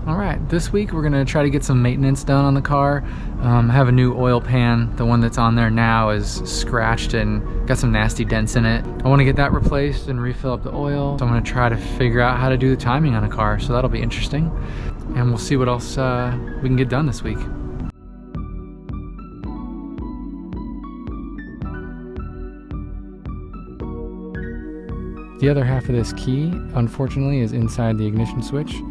All right, this week we're gonna try to get some maintenance done on the car. I have a new oil pan. The one that's on there now is scratched and got some nasty dents in it. I wanna get that replaced and refill up the oil. So I'm gonna try to figure out how to do the timing on a car, so that'll be interesting. And we'll see what else we can get done this week. The other half of this key, unfortunately, is inside the ignition switch.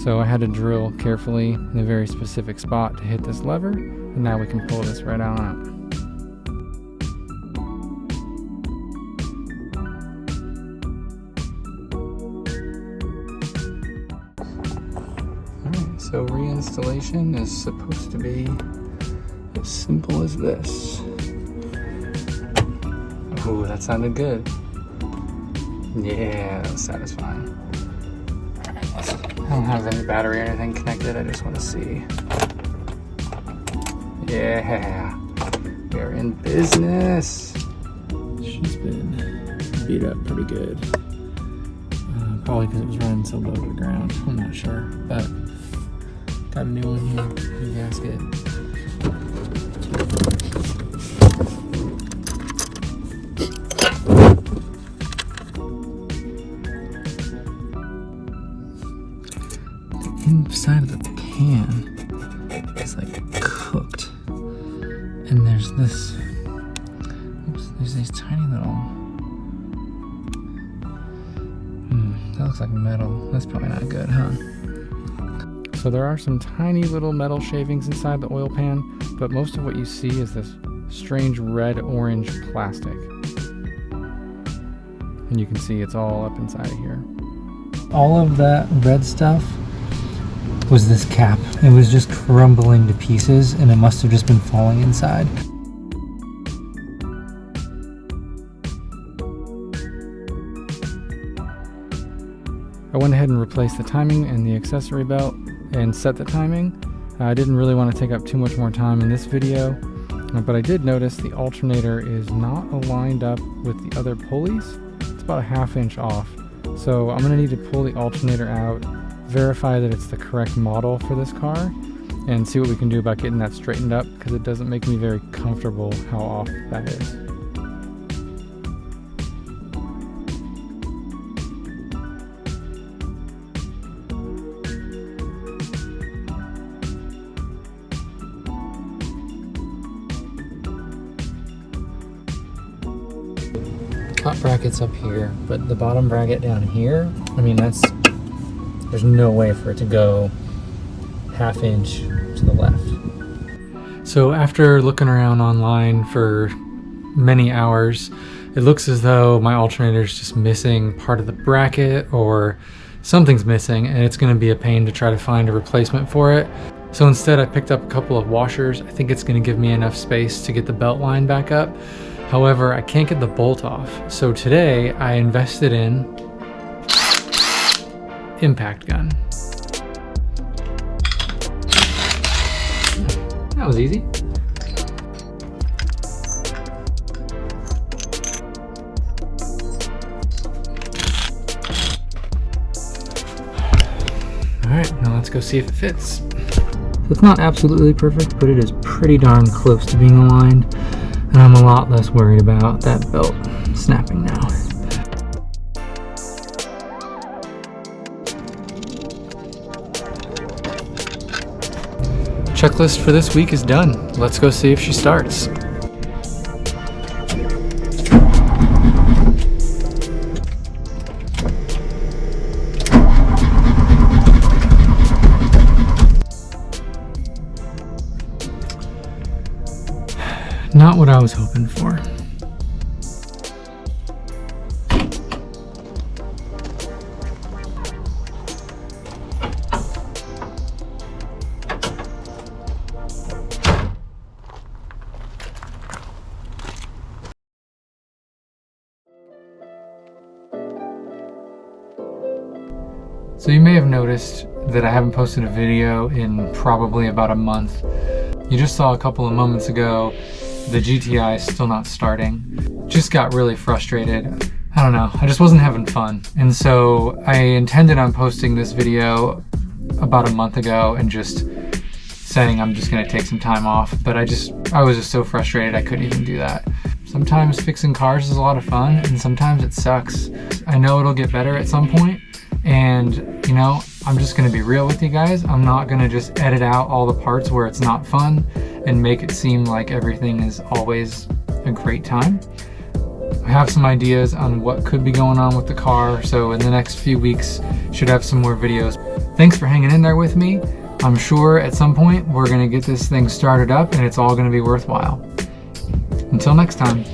So I had to drill carefully in a very specific spot to hit this lever, and now we can pull this right on out. Alright, so reinstallation is supposed to be as simple as this. Ooh, that sounded good. Yeah, that was satisfying. I don't have any battery or anything connected, I just want to see. Yeah, we're in business. She's been beat up pretty good. Probably because it was running so low to the ground. I'm not sure, but got a new one here, new gasket. Inside of the pan is like cooked, and there's this, oops, there's these tiny little, that looks like metal. That's probably not good, huh? So there are some tiny little metal shavings inside the oil pan, but most of what you see is this strange red-orange plastic. And you can see it's all up inside of here. All of that red stuff was this cap. It was just crumbling to pieces, and it must have just been falling inside. I went ahead and replaced the timing and the accessory belt and set the timing. I didn't really want to take up too much more time in this video, but I did notice the alternator is not aligned up with the other pulleys. It's about a 1/2 inch off. So I'm gonna need to pull the alternator out, verify that it's the correct model for this car, and see what we can do about getting that straightened up, because it doesn't make me very comfortable how off that is. Top bracket's up here, but the bottom bracket down here, I mean, there's no way for it to go 1/2 inch to the left. So after looking around online for many hours, it looks as though my alternator is just missing part of the bracket, or something's missing, and it's going to be a pain to try to find a replacement for it. So instead I picked up a couple of washers. I think it's going to give me enough space to get the belt line back up. However, I can't get the bolt off. So today I invested in impact gun. That was easy. All right, now let's go see if it fits. So it's not absolutely perfect, but it is pretty darn close to being aligned, and I'm a lot less worried about that belt snapping now. Checklist for this week is done. Let's go see if she starts. Not what I was hoping for. So you may have noticed that I haven't posted a video in probably about a month. You just saw a couple of moments ago the GTI is still not starting. Just got really frustrated. I don't know, I just wasn't having fun. And so I intended on posting this video about a month ago and just saying I'm just gonna take some time off, but I was just so frustrated I couldn't even do that. Sometimes fixing cars is a lot of fun, and sometimes it sucks. I know it'll get better at some point, and you know, I'm just gonna be real with you guys. I'm not gonna just edit out all the parts where it's not fun and make it seem like everything is always a great time. I have some ideas on what could be going on with the car, so in the next few weeks should have some more videos. Thanks for hanging in there with me. I'm sure at some point we're gonna get this thing started up and it's all gonna be worthwhile. Until next time.